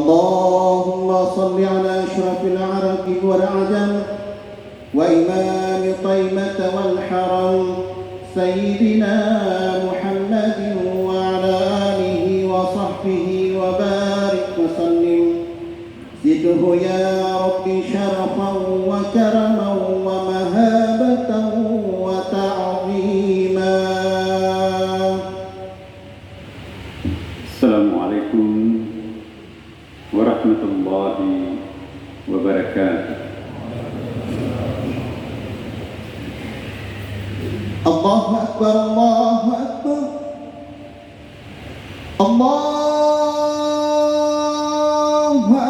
اللهم صل على أشرف العرب والعجم وإمام طيبة والحرم سيدنا محمد وعلى آله وصحبه وبارك وسلم. زده يا رب شرفا وكرما ومهابة وتعظيما. السلام عليكم ورحمة الله وبركاته. الله أكبر الله أكبر الله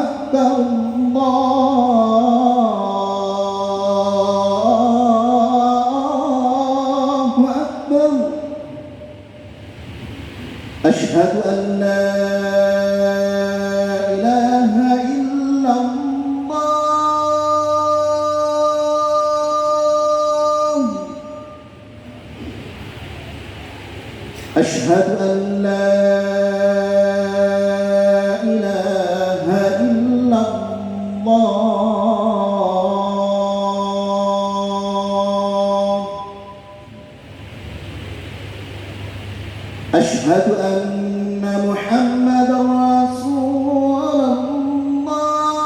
أكبر الله أكبر. أشهد أن لا إله إلا الله. أشهد أن لا إله إلا الله. أشهد أن محمدًا رسول الله.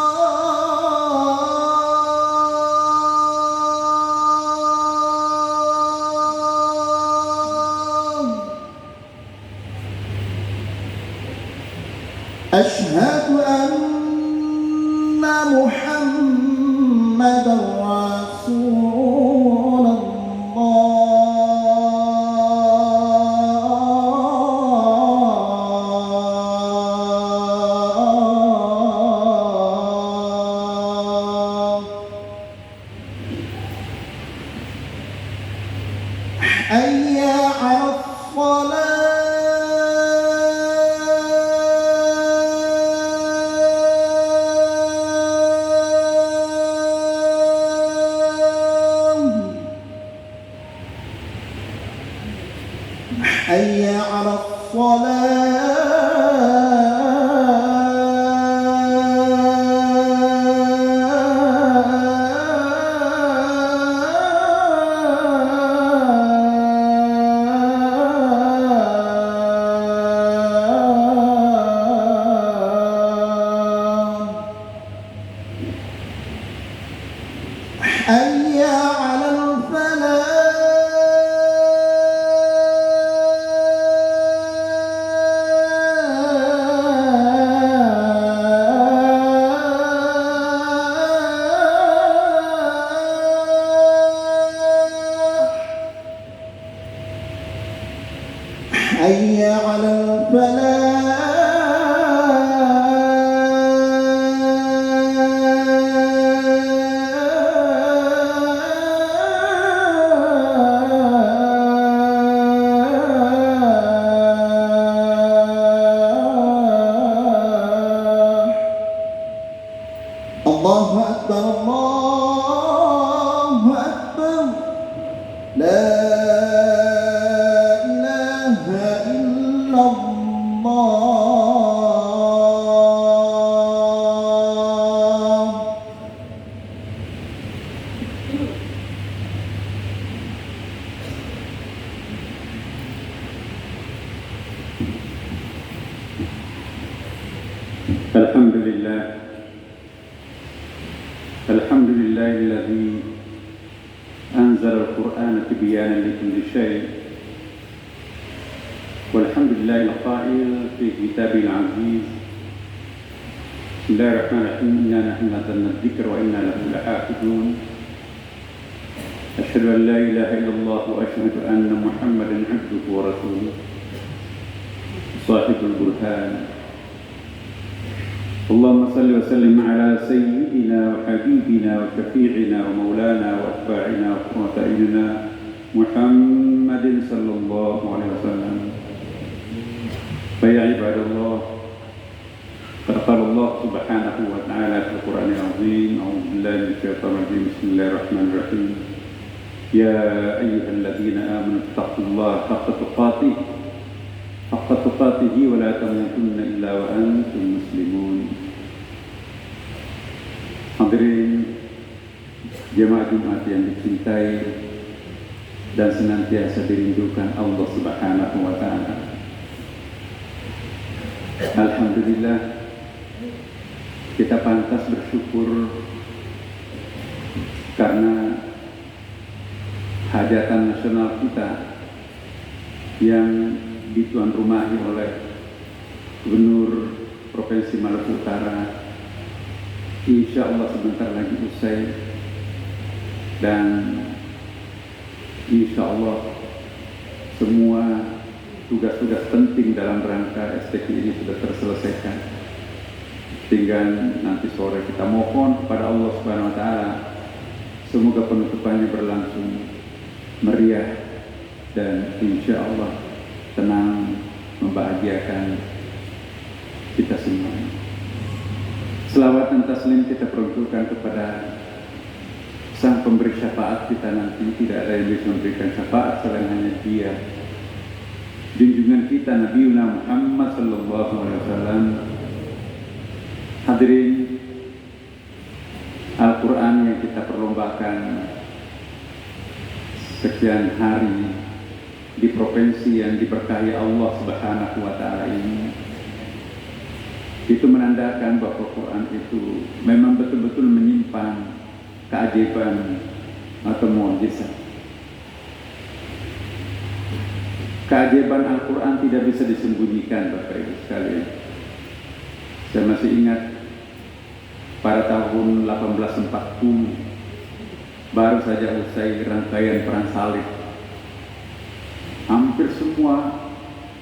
أشهد أن محمدًا رسول الله. حي على الصلاة. حي على الصلاة. حي على الفلاح. حي على الفلاح. الله أكبر الله أكبر. لا إله إلا الله. الحمد لله الذي أنزل القرآن تبيانا لكل شيء، والحمد لله القائل في كتابه العزيز: بسم الله الرحمن الرحيم، إنا نحن نزلنا الذكر وإنا له لحافظون. أشهد أن لا إله إلا الله وأشهد أن محمدا عبده ورسوله صاحب البرهان. اللهم صل وسلم على سيدنا وحبيبنا وشفيعنا ومولانا وأتباعنا وقرة أعيننا محمد صلى الله عليه وسلم. فيا عباد الله، قد قال الله سبحانه وتعالى في القرآن العظيم: أعوذ بالله من الشيطان الرجيم، بسم الله الرحمن الرحيم. يا أيها الذين آمنوا اتقوا الله حق تقاته ولا تموتن إلا وأنتم مسلمون. Hadirin jemaah Jumat yang dicintai dan senantiasa dirindukan Allah Subhanahu wa taala. Alhamdulillah, kita pantas bersyukur karena hajatan nasional kita yang dituan rumahi oleh Gubernur Provinsi Maluku Utara insya Allah sebentar lagi usai, dan insya Allah semua tugas-tugas penting dalam rangka STQ ini sudah terselesaikan. Tinggal nanti sore kita mohon kepada Allah Subhanahu wa taala semoga penutupannya berlangsung meriah dan insya Allah tenang, membahagiakan kita semua. Selawat dan taslim kita peruntukkan kepada Sang Pemberi Syafaat kita nanti. Tidak ada yang bisa memberikan syafaat selain hanya Dia. Junjungan kita Nabi Muhammad sallallahu alaihi wasallam. Hadirin, Al-Quran yang kita perlombakan sekian hari di provinsi yang diberkahi Allah Subhanahu wa taala ini, itu menandakan bahwa Quran itu memang betul-betul menyimpan keajaiban atau mukjizat. Keajaiban Al-Quran tidak bisa disembunyikan, Bapak Ibu sekalian. Saya masih ingat pada tahun 1840 baru saja usai rangkaian perang salib. Hampir semua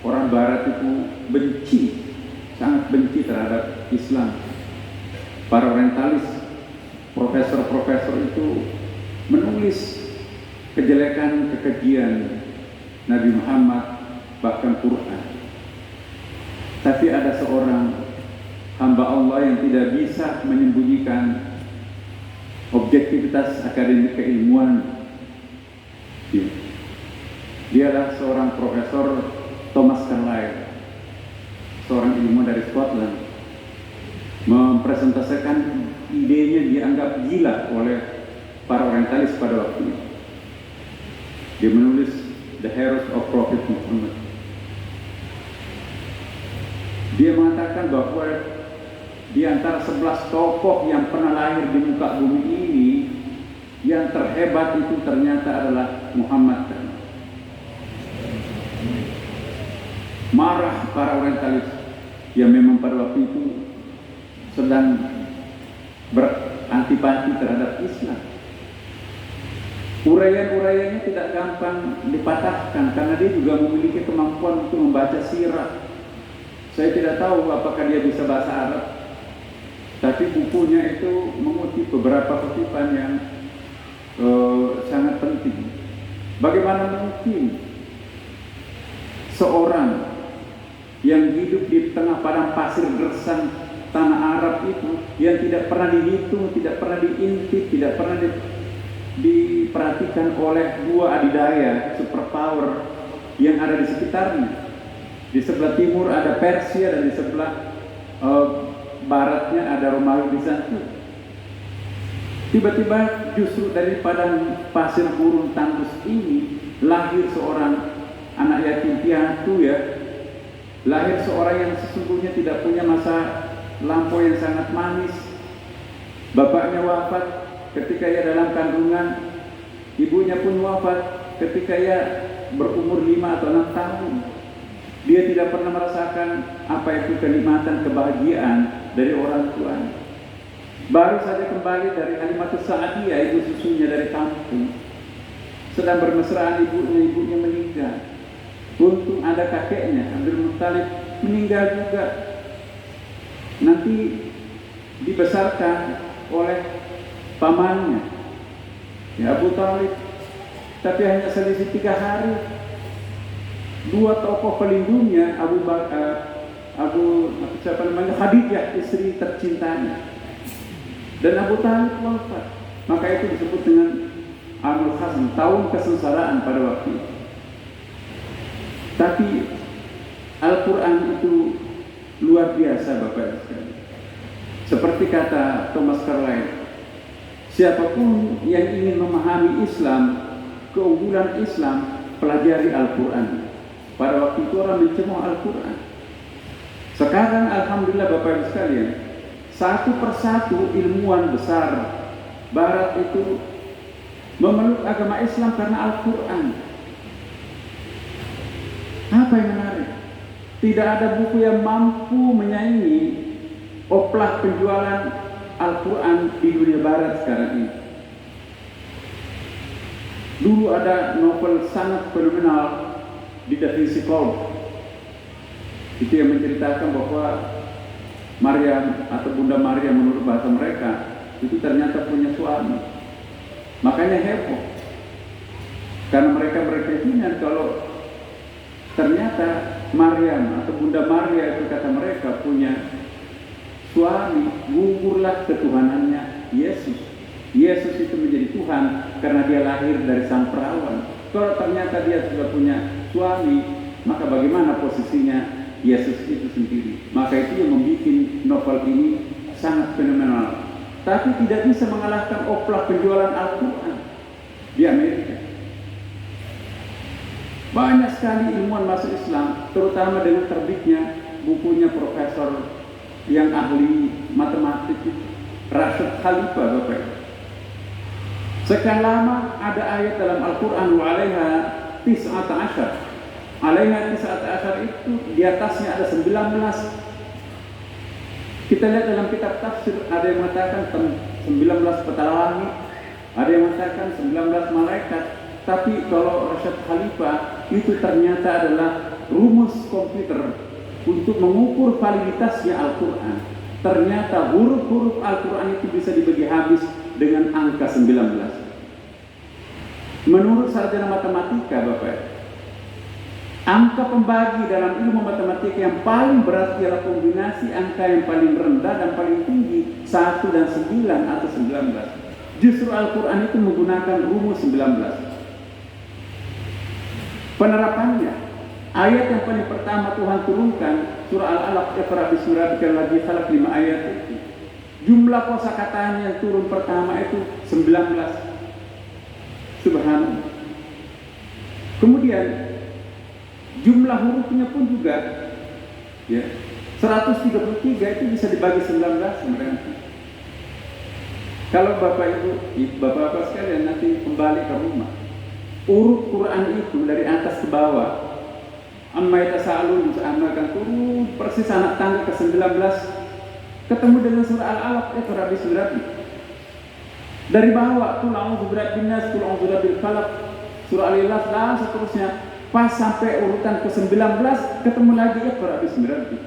orang Barat itu benci, sangat benci terhadap Islam. Para orientalis, profesor-profesor itu menulis kejelekan, kekejian Nabi Muhammad, bahkan Quran. Tapi ada seorang hamba Allah yang tidak bisa menyembunyikan objektivitas akademik keilmuan. Dialah seorang Profesor Thomas Carlyle, seorang ilmuwan dari Scotland, mempresentasikan idenya dianggap gila oleh para orientalis pada waktu itu. Dia menulis The Heroes of Prophet Muhammad. Dia mengatakan bahwa di antara 11 tokoh yang pernah lahir di muka bumi ini, yang terhebat itu ternyata adalah Muhammad. Marah para orientalis yang memang pada waktu itu sedang berantipati terhadap Islam. Uraian-uraiannya tidak gampang dipatahkan karena dia juga memiliki kemampuan untuk membaca sirah. Saya tidak tahu apakah dia bisa bahasa Arab, tapi bukunya itu mengutip beberapa kutipan yang sangat penting. Bagaimana mungkin seorang yang hidup di tengah padang pasir gersang tanah Arab itu, yang tidak pernah dihitung, tidak pernah diintip, tidak pernah diperhatikan oleh dua adidaya superpower yang ada di sekitarnya. Di sebelah timur ada Persia dan di sebelah baratnya ada Romawi Bizantium. Tiba-tiba justru dari padang pasir gurun tandus ini lahir seorang anak yatim piatu, lahir seorang yang sesungguhnya tidak punya masa lampau yang sangat manis. Bapaknya wafat ketika ia dalam kandungan, ibunya pun wafat ketika ia berumur 5 atau 6 tahun. Dia tidak pernah merasakan apa itu kenikmatan kebahagiaan dari orang tuanya. Baru saja kembali dari Halimatus Sa'diyah, ibu susunya dari kampung, sedang bermesraan ibunya meninggal. Untung ada kakeknya, Abdul Muttalib, meninggal juga. Nanti dibesarkan oleh pamannya, Abu Talib. Tapi hanya selisih 3 hari. Dua tokoh pelindungnya, Khadijah, istri tercintanya, dan Abu Talib wafat. Maka itu disebut dengan Amul Hazm, tahun kesengsaraan pada waktu itu. Tapi Al-Quran itu luar biasa, Bapak Ibu sekalian. Seperti kata Thomas Carlyle, Siapapun yang ingin memahami Islam, keunggulan Islam, pelajari Al-Quran. Pada waktu itu orang mencemooh Al-Quran. Sekarang alhamdulillah Bapak Ibu sekalian, satu persatu ilmuwan besar Barat itu memeluk agama Islam karena Al-Quran. Apa yang menarik? Tidak ada buku yang mampu menyaingi oplah penjualan Al-Quran di dunia Barat sekarang ini. Dulu ada novel sangat fenomenal di Da Vinci Code. Itu yang menceritakan bahwa Maryam atau Bunda Maryam menurut bahasa mereka itu ternyata punya suami. Makanya heboh. Karena mereka berkeyakinan kalau ternyata Maryam atau Bunda Maria itu kata mereka punya suami, gugurlah ketuhanannya Yesus. Yesus itu menjadi Tuhan karena dia lahir dari sang perawan. Kalau ternyata dia sudah punya suami, maka bagaimana posisinya Yesus itu sendiri? Maka itu yang membuat novel ini sangat fenomenal. Tapi tidak bisa mengalahkan oplah penjualan Al-Quran di Amerika. Banyak sekali ilmuwan masuk Islam, terutama dengan terbitnya bukunya profesor yang ahli matematik itu, Rashid Khalifa, Bapak. Sekian lama ada ayat dalam Al-Quran wa 'alaiha 19. 'Alaiha 19 itu di atasnya ada 19. Kita lihat dalam kitab tafsir, ada yang mengatakan 19 petala langit, ada yang mengatakan 19 malaikat. Tapi kalau Rashid Khalifa itu ternyata adalah rumus komputer untuk mengukur validitasnya Al-Quran. Ternyata huruf-huruf Al-Quran itu bisa dibagi habis dengan angka 19. Menurut sarjana matematika, Bapak, angka pembagi dalam ilmu matematika yang paling berat ialah kombinasi angka yang paling rendah dan paling tinggi, 1 dan 9 atau 19. Justru Al-Quran itu menggunakan rumus 19. Penerapannya, ayat yang paling pertama Tuhan turunkan, surah Al-Alaq, Iqra bismi rabbikal ladzi khalaq, 5 ayat itu. Jumlah kosakatanya yang turun pertama itu 19. Subhanallah. Kemudian jumlah hurufnya pun juga ya, 133 itu bisa dibagi 19 sebenarnya. Kalau Bapak Ibu, Bapak-bapak sekalian nanti kembali ke rumah, urut Quran itu dari atas ke bawah, amma yatasaalun, akan turun persis anak tangga ke 19, ketemu dengan surah Al-Alaq, Iqra bismi rabbik. Dari bawah, qul a'udzu birabbin nas, qul a'udzu birabbil falaq, surah Al-Ikhlas dan seterusnya. Pas sampai urutan ke-19 ketemu lagi Iqra bismi rabbik.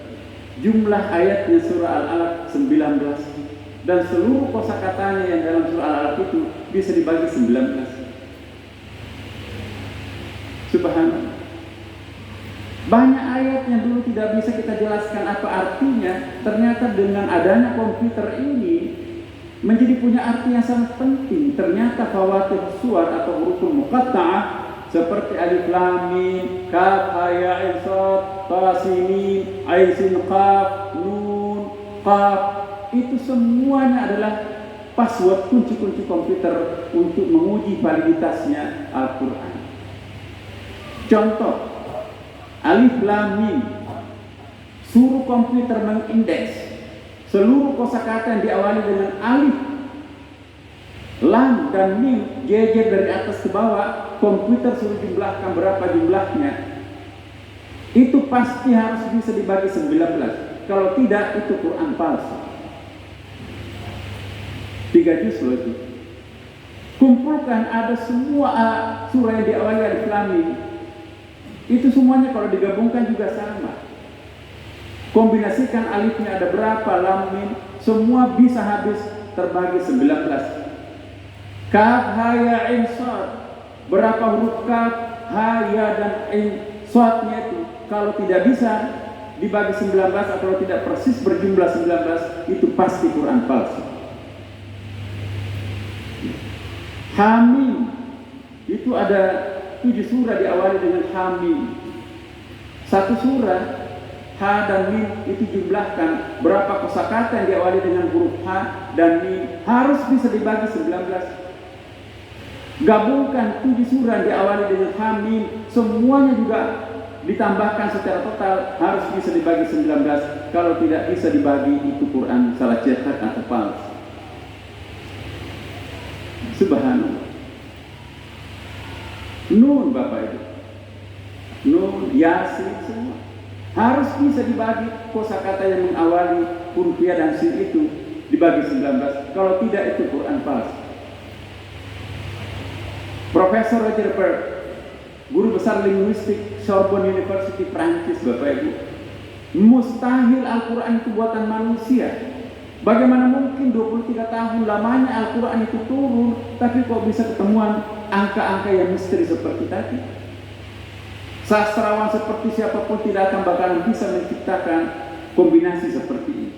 Jumlah ayatnya surah Al-Alaq 19 dan seluruh kosakatanya yang dalam surah Al-Alaq itu bisa dibagi 19. Subhanallah. Banyak ayat yang dulu tidak bisa kita jelaskan apa artinya, ternyata dengan adanya komputer ini menjadi punya arti yang sangat penting. Ternyata fawatir suar atau huruf muqatta'ah seperti alif lam mim, kaf ha ya ain sad, ta sin mim, ain sin qaf, nun qaf, itu semuanya adalah password kunci-kunci komputer untuk menguji validitasnya Al-Quran. Contoh, alif lam mim, suruh komputer mengindeks seluruh kosakata yang diawali dengan alif, lam dan mim, jejer dari atas ke bawah, komputer suruh jumlahkan berapa jumlahnya. Itu pasti harus bisa dibagi 19. Kalau tidak, itu Quran palsu. 3 juz loh itu. Kumpulkan ada semua surah yang diawali alif lam mim. Itu semuanya kalau digabungkan juga sama. Kombinasikan alifnya ada berapa, lam mim, semua bisa habis terbagi 19. Kaf ha ya ain sad, berapa huruf kaf, ha ya dan ain sadnya itu kalau tidak bisa dibagi 19 atau kalau tidak persis berjumlah 19, itu pasti Quran palsu. Hamim itu ada 7 surah diawali dengan hamim. Satu surah ha dan mim itu jumlahkan berapa kosakata yang diawali dengan huruf ha dan mim harus bisa dibagi 19. Gabungkan 7 surah diawali dengan ha mim semuanya juga ditambahkan secara total harus bisa dibagi 19. Kalau tidak bisa dibagi itu Quran salah cetak atau palsu. Subhanallah. Nun Bapak Ibu, Nun, Yasin semua harus bisa dibagi kosakata yang mengawali huruf ya dan sin itu dibagi 19. Kalau tidak itu Quran palsu. Profesor Roger Bert, guru besar linguistik Sorbonne University Prancis, Bapak Ibu, mustahil Al-Quran itu buatan manusia. Bagaimana mungkin 23 tahun lamanya Al-Quran itu turun, tapi kok bisa ketemuan angka-angka yang misteri seperti tadi? Sastrawan seperti siapapun tidak akan bakalan bisa menciptakan kombinasi seperti ini.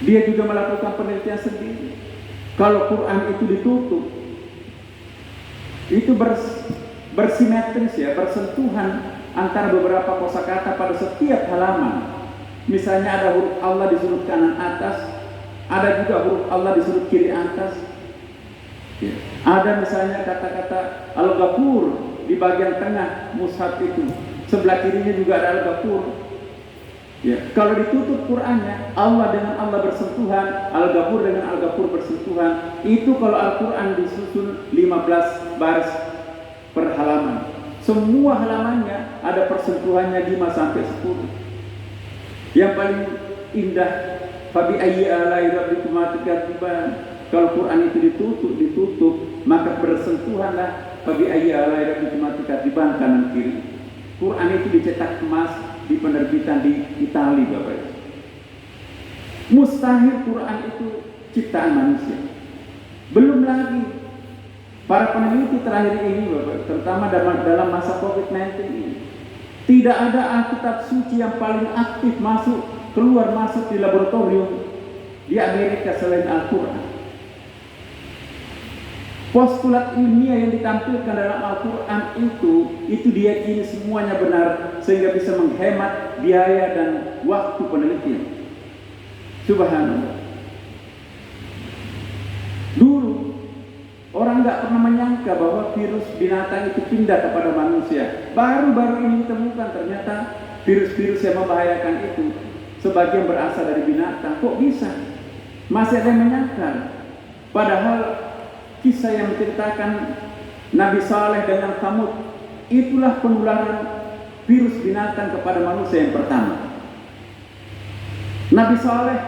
Dia juga melakukan penelitian sendiri. Kalau Quran itu ditutup, itu bersimetris ya, bersentuhan antara beberapa kosakata pada setiap halaman. Misalnya ada huruf Allah di sudut kanan atas, ada juga huruf Allah di sudut kiri atas. Ada misalnya kata-kata Al-Ghafur di bagian tengah mushaf itu, sebelah kirinya juga ada Al-Ghafur. Ya, kalau ditutup Qur'annya, Allah dengan Allah bersentuhan, Al-Ghafur dengan Al-Ghafur bersentuhan. Itu kalau Al-Quran disusun 15 baris per halaman. Semua halamannya ada persentuhannya 5 sampai 10. Yang paling indah, fabi ayyi alai rabbikuma tukadziban. Kalau Quran itu ditutup, maka bersentuhanlah fabi ayyi alai rabbikuma tukadziban kanan kiri. Quran itu dicetak emas di penerbitan di Italia, Bapak Ibu. Mustahil Quran itu ciptaan manusia. Belum lagi para peneliti terakhir ini, Bapak, terutama dalam masa COVID-19 ini, tidak ada Alkitab suci yang paling aktif keluar masuk di laboratorium di Amerika selain Al-Quran. Postulat ilmiah yang ditampilkan dalam Al-Quran itu diyakini semuanya benar sehingga bisa menghemat biaya dan waktu penelitian. Subhanallah. Dulu orang nggak pernah menyangka bahwa virus binatang itu pindah kepada manusia. Baru-baru ini ditemukan ternyata virus-virus yang membahayakan itu sebagian berasal dari binatang. Kok bisa? Masih ada yang menyangka. Padahal kisah yang menceritakan Nabi Saleh dengan Thamud, itulah penularan virus binatang kepada manusia yang pertama. Nabi Saleh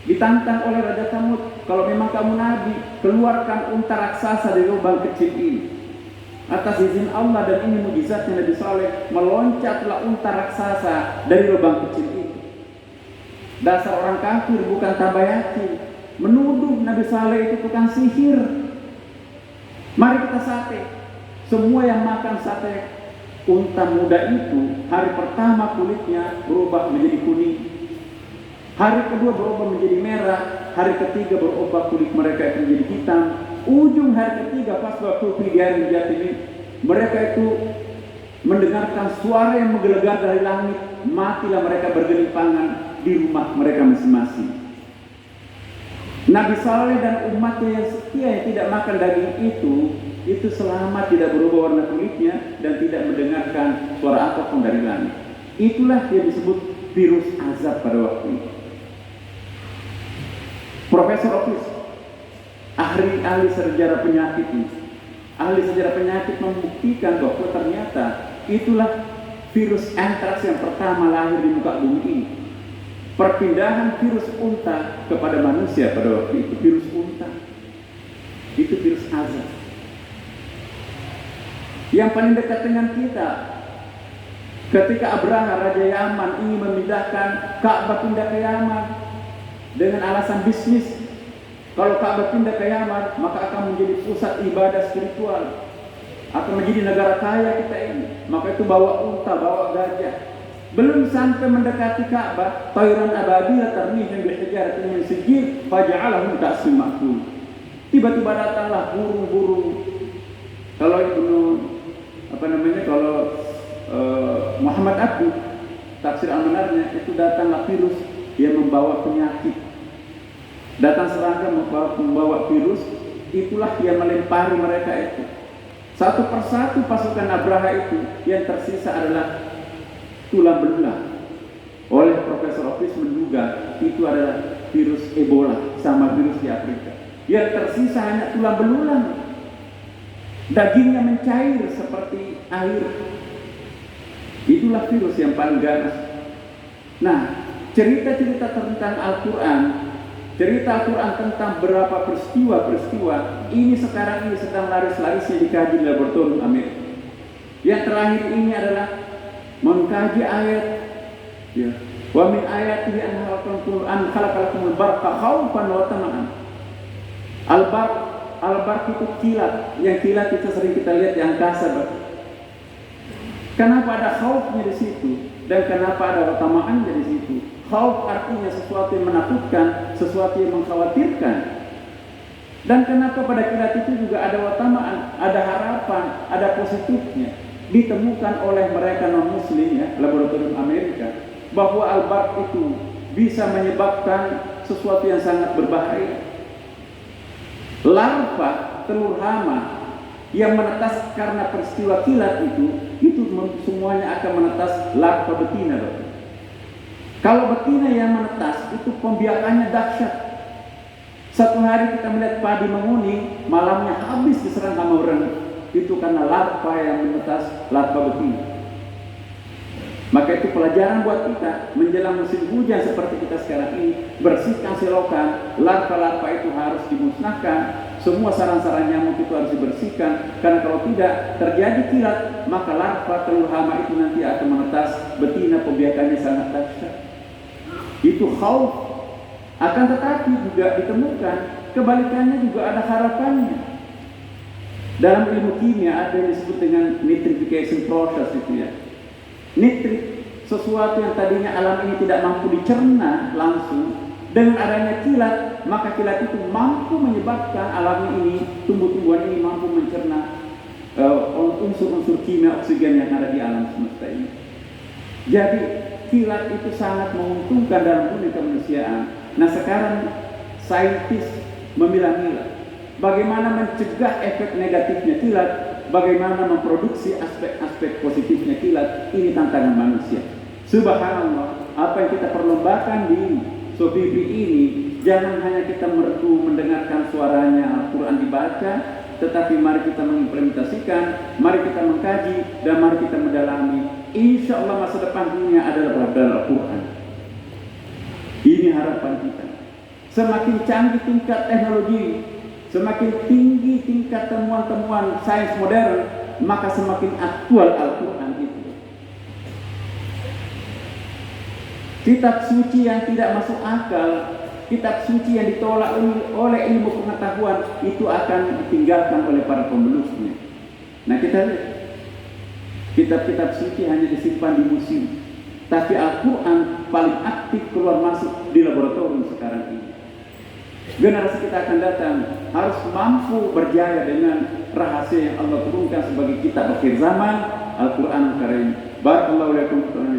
ditantang oleh Raja Thamud, kalau memang kamu Nabi, keluarkan unta raksasa dari lubang kecil ini. Atas izin Allah dan ini mukjizatnya, Nabi Saleh meloncatlah unta raksasa dari lubang kecil itu. Dasar orang kafir bukan tabayati, menuduh Nabi Saleh itu tukang sihir. Mari kita sate. Semua yang makan sate unta muda itu, hari pertama kulitnya berubah menjadi kuning, hari kedua berubah menjadi merah, hari ketiga berubah kulit mereka itu menjadi hitam. Ujung hari ketiga pas waktu di hari ini, mereka itu mendengarkan suara yang menggelegar dari langit. Matilah mereka bergelimpangan di rumah mereka masing-masing. Nabi Saleh dan umatnya yang setia yang tidak makan daging itu selamat, tidak berubah warna kulitnya dan tidak mendengarkan suara apapun dari langit. Itulah yang disebut virus azab pada waktu itu. Profesor Opis, ahli sejarah penyakit ini, ahli sejarah penyakit membuktikan bahwa ternyata itulah virus antraks yang pertama lahir di muka bumi ini. Perpindahan virus unta kepada manusia pada waktu itu, virus unta itu virus azab. Yang paling dekat dengan kita, ketika Abraha Raja Yaman ingin memindahkan Ka'bah pindah ke Yaman dengan alasan bisnis. Kalau Ka'bah pindah ke Yaman, maka akan menjadi pusat ibadah spiritual, akan menjadi negara kaya kita ini. Maka itu bawa unta, bawa gajah. Belum sampai mendekati Ka'bah, tayran ababil tarmihim bil hijaratin min sijil faja'alahum ka'sin ma'kul. Tiba-tiba datanglah burung-burung. Kalau Muhammad Abdu, tafsir Al-Manarnya, itu datanglah virus yang membawa penyakit. Datang serangga membawa virus, itulah yang melempari mereka itu. Satu persatu pasukan Abraha itu yang tersisa adalah tulang belulang. Oleh Profesor Ofis menduga itu adalah virus Ebola sama virus di Afrika. Yang tersisa hanya tulang belulang. Dagingnya mencair seperti air. Itulah virus yang paling ganas. Nah, cerita-cerita tentang Al-Quran, cerita Al-Quran tentang berapa peristiwa-peristiwa ini sekarang ini sedang laris-larisnya dikaji di laboratorium Amerika. Yang terakhir ini adalah mengkaji ayat, ya, wa min ayatihi an khalaqalakumul barqa khaufan wa tama'an. Al-barq itu kilat, yang kilat itu sering kita lihat di angkasa. Kenapa ada khaufnya di situ dan kenapa ada tama'annya di situ? Khauf artinya sesuatu yang menakutkan, sesuatu yang mengkhawatirkan. Dan kenapa pada kilat itu juga ada watamaan, ada harapan, ada positifnya. Ditemukan oleh mereka non-muslim, ya, laboratorium Amerika, bahwa al-barq itu bisa menyebabkan sesuatu yang sangat berbahaya. Larva telur hama yang menetas karena peristiwa kilat itu semuanya akan menetas larva betina. Kalau betina yang menetas itu pembiakannya dahsyat. Satu hari kita melihat padi menguning, malamnya habis diserang sama orang. Itu karena larva yang menetas larva betina. Maka itu pelajaran buat kita menjelang musim hujan seperti kita sekarang ini. Bersihkan selokan, larva-larva itu harus dimusnahkan. Semua sarang-sarang nyamuk itu harus dibersihkan. Karena kalau tidak terjadi kilat, maka larva telur hama itu nanti akan menetas betina, pembiakannya sangat dahsyat. Itu khauf. Akan tetapi juga ditemukan kebalikannya juga ada harapannya. Dalam ilmu kimia ada yang disebut dengan nitrification process itu, ya. Nitrit, sesuatu yang tadinya alam ini tidak mampu dicerna langsung, dengan adanya kilat, maka kilat itu mampu menyebabkan alam ini, tumbuh-tumbuhan ini mampu mencerna unsur-unsur kimia oksigen yang ada di alam semesta ini. Jadi kilat itu sangat menguntungkan dalam dunia kemanusiaan. Nah, sekarang saintis memilah-milah bagaimana mencegah efek negatifnya kilat, bagaimana memproduksi aspek-aspek positifnya kilat. Ini tantangan manusia. Subhanallah, apa yang kita perlombakan di Sobibi ini, jangan hanya kita merdu mendengarkan suaranya Al-Quran dibaca, tetapi mari kita mengimplementasikan, mari kita mengkaji, dan mari kita mendalami. Insya Allah masa depan dunia adalah dalam Al-Quran. Ini harapan kita. Semakin canggih tingkat teknologi, semakin tinggi tingkat temuan-temuan sains modern, maka semakin aktual Al-Quran itu. Kitab suci yang tidak masuk akal, kitab suci yang ditolak oleh ilmu pengetahuan, itu akan ditinggalkan oleh para pemeluknya. Nah, kita lihat kitab-kitab suci hanya disimpan di museum, tapi Al-Quran paling aktif keluar masuk di laboratorium sekarang ini. Generasi kita akan datang harus mampu berjaya dengan rahasia yang Allah turunkan sebagai kitab akhir zaman, Al-Quran Karim. Barakallahu lakum fi al-Qur'an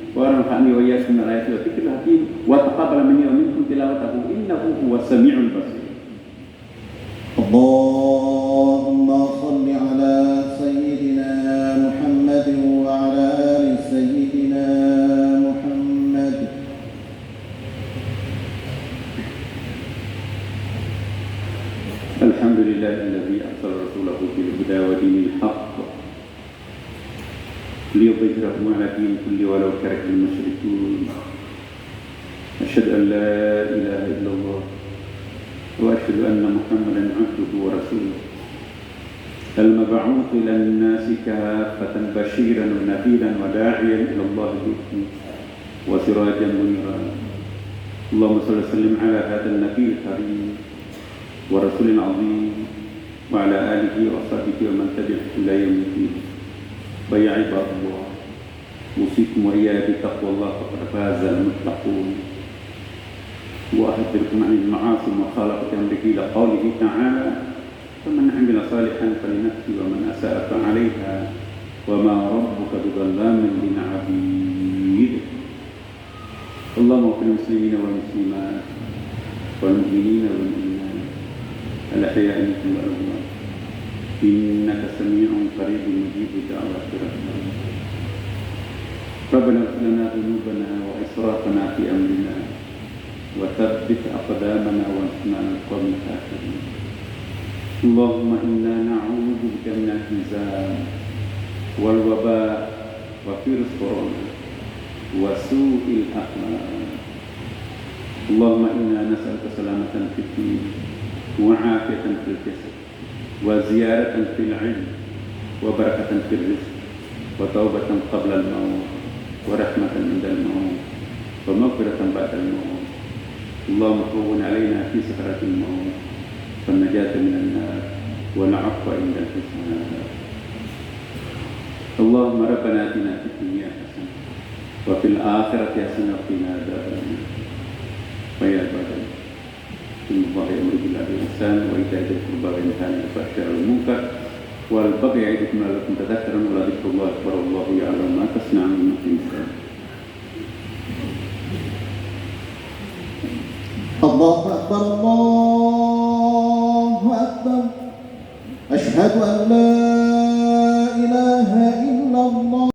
wa nafa'ani wa iyyakum bil ayati wa dzikril hakim wa taqabbal minni wa minkum tilawatahu innahu huwas samiul basir. Allahumma shalli ala sayyidina Muhammad wa ala ali sayyidina Muhammad. Alhamdulillahilladzi arsala rasulahu bil huda wa dinil haqq liyudhhirahu 'ala din kulli walau karihal musyrikun. Asyhadu an la ilaha illallah wa asyhadu anna Muhammadan 'abduhu wa rasuluh. Al-mab'uts ila an-nasi kaffatan basyiran wa nadhiran wa da'iyan ila Allah bi'idhnihi wa sirajan muniran. Allahumma shalli wa sallim 'ala hadzal nabiyil karim wa rasulil 'azim wa 'ala alihi wa sahbihi wa man tabi'ahum ila yaumil din. Ya ibadallah, usikum wa iyyakum bittaqwallah faqad faza al-muttaqun. Wa ahdhirukum 'anil ma'asi wa khalaqati amrihi ila qawlihi ta'ala faman 'amila salihan falinafsihi wa man asa'a 'alayha وما ربك بظلام للعبيد اللهم اغفر للمسلمين والمسلمات والمؤمنين والمؤمنات الأحياء منهم والأموات إنك سميع قريب مجيب دعوات الرحمن ربنا اغفر لنا ذنوبنا وإسرافنا في أمرنا وثبت أقدامنا وانصرنا على القوم الكافرين اللهم إنا نعوذ بك من الهزال والوباء وفيروس كورونا وسوء الأخلاق اللهم إنا نسألك سلامة في الدين وعافية في الجسد وزيادة في العلم وبركة في الرزق وتوبة قبل الموت ورحمة عند الموت ومغفرة بعد الموت اللهم هون علينا في سكرات الموت والنجاة من النار والعفو عند الحساب اللهم ربنا آتنا في الدنيا حسنة وفي الآخرة حسنة وقنا عذاب النار ويا عباد إن الله يأمر بالعدل والإحسان وإيتاء ذي القربى وينهى عن الفحشاء والمنكر والبغي يعظكم لعلكم تذكرون ولذكر الله أكبر والله يعلم ما